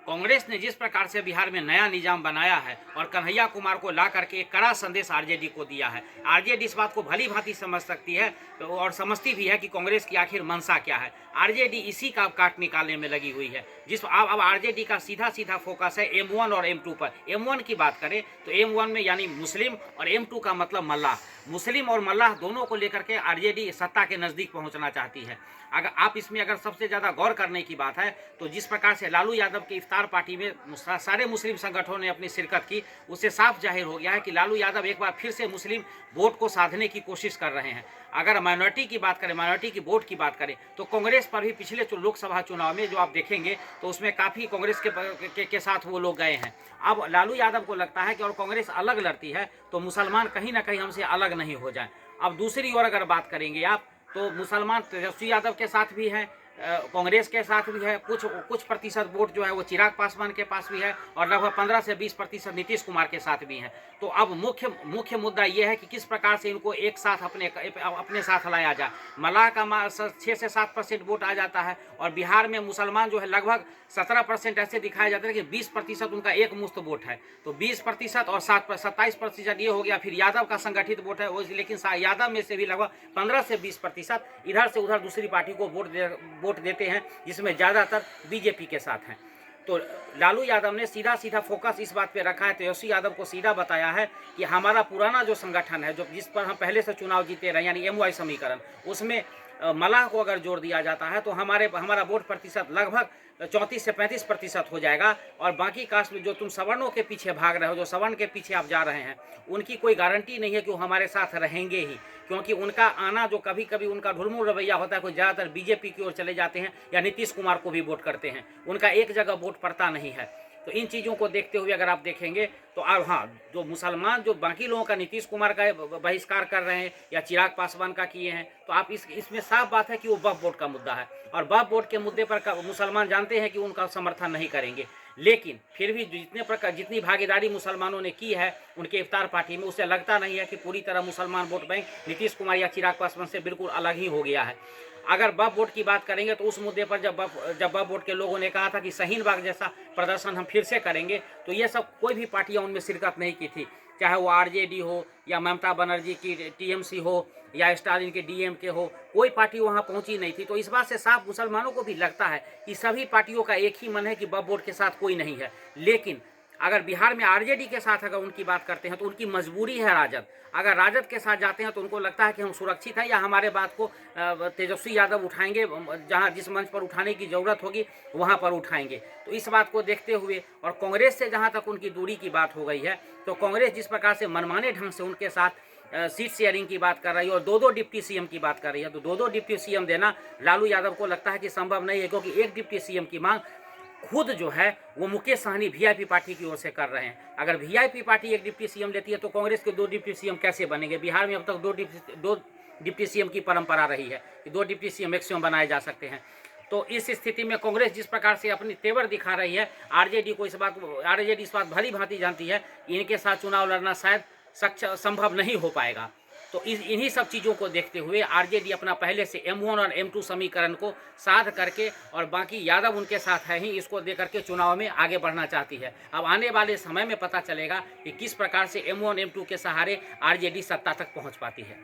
कांग्रेस ने जिस प्रकार से बिहार में नया निजाम बनाया है और कन्हैया कुमार को ला करके एक कड़ा संदेश आरजेडी को दिया है। आरजेडी इस बात को भली भांति समझ सकती है और समझती भी है कि कांग्रेस की आखिर मंशा क्या है। आरजेडी इसी का काट निकालने में लगी हुई है। अब आरजेडी का सीधा सीधा फोकस है M1 और M2 पर। M1 की बात करें तो M1 में यानी मुस्लिम और M2 का मतलब मल्लाह। मुस्लिम और मल्लाह दोनों को लेकर के आरजेडी सत्ता के नज़दीक पहुंचना चाहती है। अगर सबसे ज़्यादा गौर करने की बात है तो जिस प्रकार से लालू यादव की इफ्तार पार्टी में सारे मुस्लिम संगठनों ने अपनी शिरकत की, उससे साफ जाहिर हो गया है कि लालू यादव एक बार फिर से मुस्लिम वोट को साधने की कोशिश कर रहे हैं। अगर माइनॉरिटी की बात करें, माइनॉरिटी की वोट की बात करें तो कांग्रेस पर भी पिछले लोकसभा चुनाव में जो आप देखेंगे तो उसमें काफ़ी कांग्रेस के साथ वो लोग गए हैं। अब लालू यादव को लगता है कि और कांग्रेस अलग लड़ती है तो मुसलमान कहीं ना कहीं हमसे अलग नहीं हो जाए। अब दूसरी ओर अगर बात करेंगे आप तो मुसलमान तेजस्वी यादव के साथ भी हैं, कांग्रेस के साथ भी है, कुछ प्रतिशत वोट जो है वो चिराग पासवान के पास भी है और लगभग 15 से 20% नीतीश कुमार के साथ भी हैं। तो अब मुख्य मुद्दा ये है कि किस प्रकार से इनको एक साथ अपने साथ लाया जाए। मल्लाह का 6 से 7% वोट आ जाता है और बिहार में मुसलमान जो है लगभग 17% ऐसे दिखाया जाता है कि 20% उनका एक मुश्त वोट है। तो 20% और 27% ये हो गया। फिर यादव का संगठित वोट है वो, लेकिन यादव में से भी लगभग 15 से 20% इधर से उधर दूसरी पार्टी को वोट देते हैं, जिसमें ज़्यादातर बीजेपी के साथ हैं। तो लालू यादव ने सीधा सीधा फोकस इस बात पे रखा है, तेजस्वी यादव को सीधा बताया है कि हमारा पुराना जो संगठन है, जो जिस पर हम पहले से चुनाव जीते रहे यानी MY समीकरण, उसमें मल्लाह को अगर जोड़ दिया जाता है तो हमारा वोट प्रतिशत लगभग 34 से 35% हो जाएगा। और बाकी कास्ट में जो तुम सवर्णों के पीछे भाग रहे हो, जो सवर्ण के पीछे आप जा रहे हैं, उनकी कोई गारंटी नहीं है कि वो हमारे साथ रहेंगे ही, क्योंकि उनका आना जो कभी कभी उनका ढुलमुल रवैया होता है, कोई ज़्यादातर बीजेपी की ओर चले जाते हैं या नीतीश कुमार को भी वोट करते हैं, उनका एक जगह वोट पड़ता नहीं है। तो इन चीज़ों को देखते हुए अगर आप देखेंगे तो अब हाँ, जो मुसलमान जो बाकी लोगों का नीतीश कुमार का बहिष्कार कर रहे हैं या चिराग पासवान का किए हैं, तो आप इसमें साफ बात है कि वो वक्फ बोर्ड का मुद्दा है और वक्फ बोर्ड के मुद्दे पर मुसलमान जानते हैं कि उनका समर्थन नहीं करेंगे। लेकिन फिर भी जितनी भागीदारी मुसलमानों ने की है उनके इफ्तार पार्टी में, उससे लगता नहीं है कि पूरी तरह मुसलमान वोट बैंक नीतीश कुमार या चिराग पासवान से बिल्कुल अलग ही हो गया है। अगर वक्फ बोर्ड की बात करेंगे तो उस मुद्दे पर जब वक्फ बोर्ड के लोगों ने कहा था कि शाहीन बाग जैसा प्रदर्शन हम फिर से करेंगे, तो ये सब कोई भी पार्टियां उनमें शिरकत नहीं की थी, चाहे वो आरजेडी हो या ममता बनर्जी की टीएमसी हो या स्टालिन के डीएमके हो, कोई पार्टी वहां पहुंची नहीं थी। तो इस बात से साफ मुसलमानों को भी लगता है कि सभी पार्टियों का एक ही मन है कि वक्फ बोर्ड के साथ कोई नहीं है। लेकिन अगर बिहार में आरजेडी के साथ अगर उनकी बात करते हैं तो उनकी मजबूरी है राजद। अगर राजद के साथ जाते हैं तो उनको लगता है कि हम सुरक्षित हैं या हमारे बात को तेजस्वी यादव उठाएंगे, जहां जिस मंच पर उठाने की ज़रूरत होगी वहां पर उठाएंगे। तो इस बात को देखते हुए और कांग्रेस से जहां तक उनकी दूरी की बात हो गई है, तो कांग्रेस जिस प्रकार से मनमाने ढंग से उनके साथ सीट शेयरिंग की बात कर रही है और दो डिप्टी सीएम की बात कर रही है, तो दो डिप्टी सीएम देना लालू यादव को लगता है कि संभव नहीं है, क्योंकि एक डिप्टी सीएम की मांग खुद जो है वो मुकेश सहनी वीआईपी पार्टी की ओर से कर रहे हैं। अगर वीआईपी पार्टी एक डिप्टी सीएम लेती है तो कांग्रेस के 2 डिप्टी सीएम कैसे बनेंगे? बिहार में अब तक 2 डिप्टी सीएम की परंपरा रही है कि 2 डिप्टी सीएम मैक्सिमम बनाए जा सकते हैं। तो इस स्थिति में कांग्रेस जिस प्रकार से अपनी तेवर दिखा रही है, आरजेडी इस बात भली भांति जानती है इनके साथ चुनाव लड़ना शायद संभव नहीं हो पाएगा। तो इन्हीं सब चीज़ों को देखते हुए आरजेडी अपना पहले से M1 और M2 समीकरण को साध करके और बाकी यादव उनके साथ है ही, इसको दे करके चुनाव में आगे बढ़ना चाहती है। अब आने वाले समय में पता चलेगा कि किस प्रकार से M1 M2 के सहारे आरजेडी सत्ता तक पहुंच पाती है।